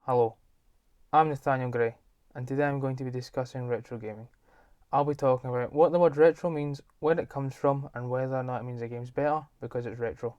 Hello, I'm Nathaniel Gray, and today I'm going to be discussing retro gaming. I'll be talking about what the word retro means, where it comes from, and whether or not it means a game's better because it's retro.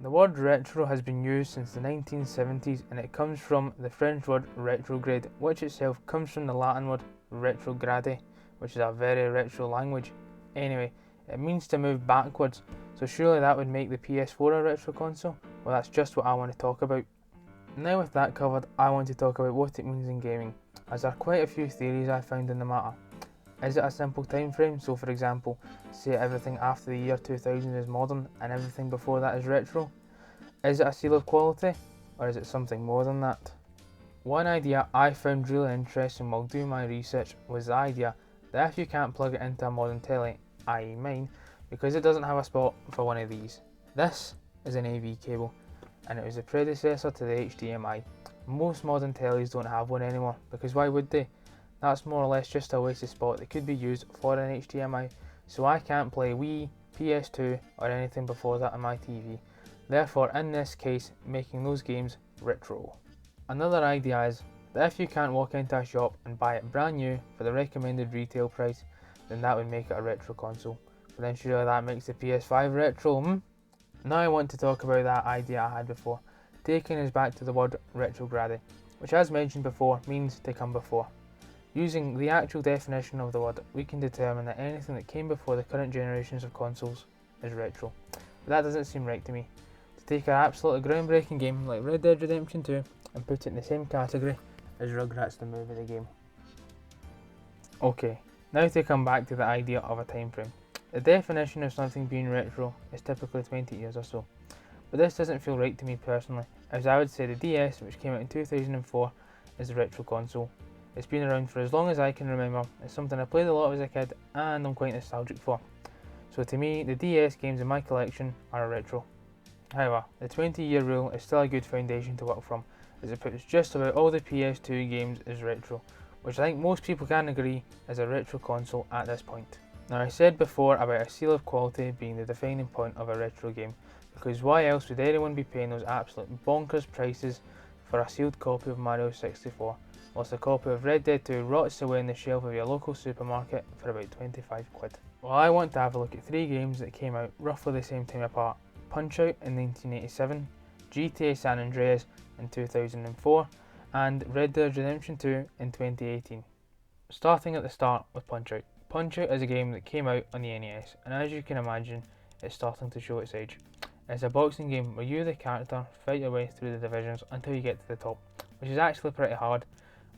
The word retro has been used since the 1970s and it comes from the French word retrograde, which itself comes from the Latin word retrograde, which is a very retro language. Anyway, it means to move backwards, so surely that would make the PS4 a retro console? Well, that's just what I want to talk about. Now with that covered, I want to talk about what it means in gaming, as there are quite a few theories I found in the matter. Is it a simple time frame? So for example, say everything after the year 2000 is modern and everything before that is retro? Is it a seal of quality, or is it something more than that? One idea I found really interesting while doing my research was the idea that if you can't plug it into a modern telly, i.e. mine, because it doesn't have a spot for one of these. This is an AV cable, and it was the predecessor to the HDMI. Most modern tellies don't have one anymore, because why would they? That's more or less just a wasted spot that could be used for an HDMI, so I can't play Wii, PS2 or anything before that on my TV. Therefore, in this case, making those games retro. Another idea is that if you can't walk into a shop and buy it brand new for the recommended retail price, then that would make it a retro console. But then surely that makes the PS5 retro, Now I want to talk about that idea I had before, taking us back to the word retrograde, which as mentioned before means to come before. Using the actual definition of the word, we can determine that anything that came before the current generations of consoles is retro. But that doesn't seem right to me. To take an absolutely groundbreaking game like Red Dead Redemption 2 and put it in the same category as Rugrats the movie the game. Okay, now to come back to the idea of a time frame. The definition of something being retro is typically 20 years or so, but this doesn't feel right to me personally, as I would say the DS, which came out in 2004, is a retro console. It's been around for as long as I can remember, it's something I played a lot as a kid and I'm quite nostalgic for. So to me, the DS games in my collection are a retro. However, the 20-year rule is still a good foundation to work from, as it puts just about all the PS2 games as retro, which I think most people can agree is a retro console at this point. Now I said before about a seal of quality being the defining point of a retro game, because why else would anyone be paying those absolute bonkers prices for a sealed copy of Mario 64, whilst a copy of Red Dead 2 rots away on the shelf of your local supermarket for about 25 quid. Well, I want to have a look at 3 games that came out roughly the same time apart: Punch-Out in 1987, GTA San Andreas in 2004, and Red Dead Redemption 2 in 2018. Starting at the start with Punch-Out. Punch-Out is a game that came out on the NES, and as you can imagine, it's starting to show its age. It's a boxing game where you, the character, fight your way through the divisions until you get to the top, which is actually pretty hard,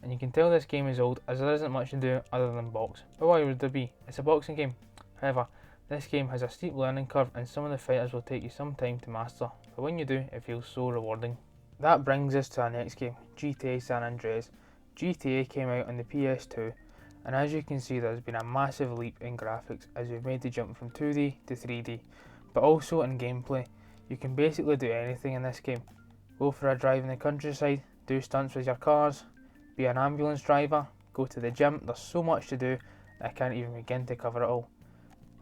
and you can tell this game is old as there isn't much to do other than box. But why would there be? It's a boxing game. However, this game has a steep learning curve and some of the fighters will take you some time to master, but when you do, it feels so rewarding. That brings us to our next game, GTA San Andreas. GTA came out on the PS2, and as you can see there's been a massive leap in graphics as we've made the jump from 2D to 3D, but also in gameplay. You can basically do anything in this game. Go for a drive in the countryside, do stunts with your cars, be an ambulance driver, go to the gym. There's so much to do that I can't even begin to cover it all.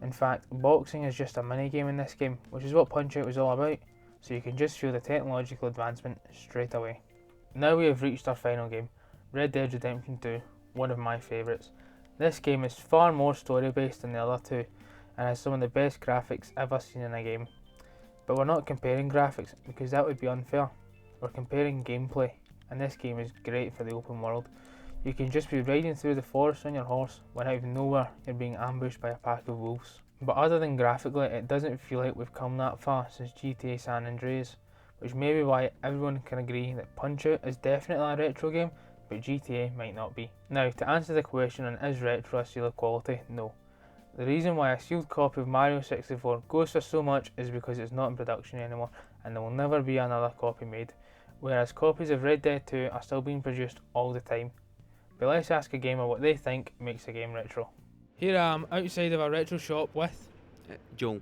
In fact, boxing is just a mini game in this game, which is what Punch-Out was all about, so you can just feel the technological advancement straight away. Now we have reached our final game, Red Dead Redemption 2, one of my favourites. This game is far more story based than the other two, and has some of the best graphics ever seen in a game. But we're not comparing graphics, because that would be unfair. We're comparing gameplay, and this game is great for the open world. You can just be riding through the forest on your horse when out of nowhere you're being ambushed by a pack of wolves. But other than graphically, it doesn't feel like we've come that far since GTA San Andreas, which may be why everyone can agree that Punch-Out is definitely a retro game, but GTA might not be. Now, to answer the question on is retro a seal of quality, no. The reason why a sealed copy of Mario 64 goes for so much is because it's not in production anymore and there will never be another copy made, whereas copies of Red Dead 2 are still being produced all the time. But let's ask a gamer what they think makes a game retro. Here I am outside of a retro shop with Joel.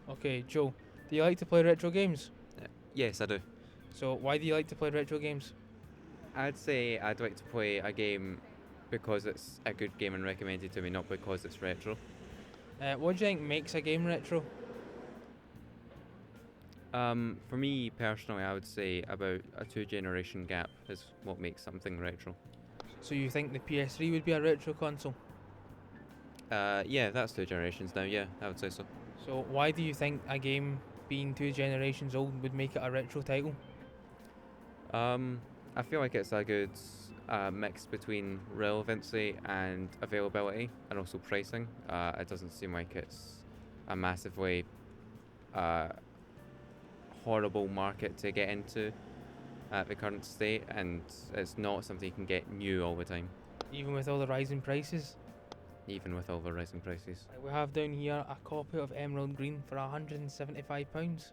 Okay, Joe, do you like to play retro games? Yes, I do. So why do you like to play retro games? I'd say I'd like to play a game because it's a good game and recommended to me, not because it's retro. What do you think makes a game retro? For me personally, I would say about a 2 generation gap is what makes something retro. So you think the PS3 would be a retro console? Yeah, that's 2 generations now. Yeah, I would say so. So why do you think a game being 2 generations old would make it a retro title? I feel like it's a good mix between relevancy and availability, and also pricing. It doesn't seem like it's a massively uh, horrible market to get into at the current state, and it's not something you can get new all the time, Even with all the rising prices? even with all the rising prices. We have down here a copy of Emerald Green for £175.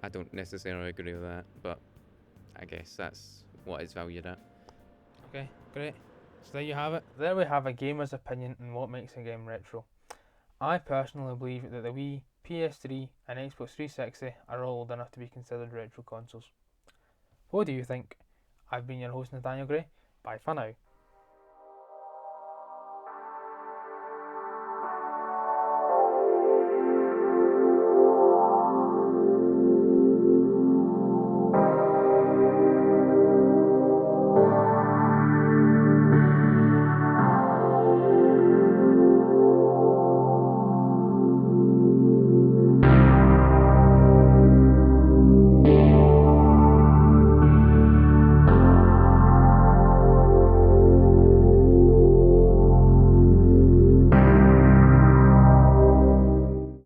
I don't necessarily agree with that, but I guess that's what it's valued at. Okay, great. So there you have it. There we have a gamer's opinion on what makes a game retro. I personally believe that the Wii, PS3 and Xbox 360 are all old enough to be considered retro consoles. What do you think? I've been your host Nathaniel Gray. Bye for now.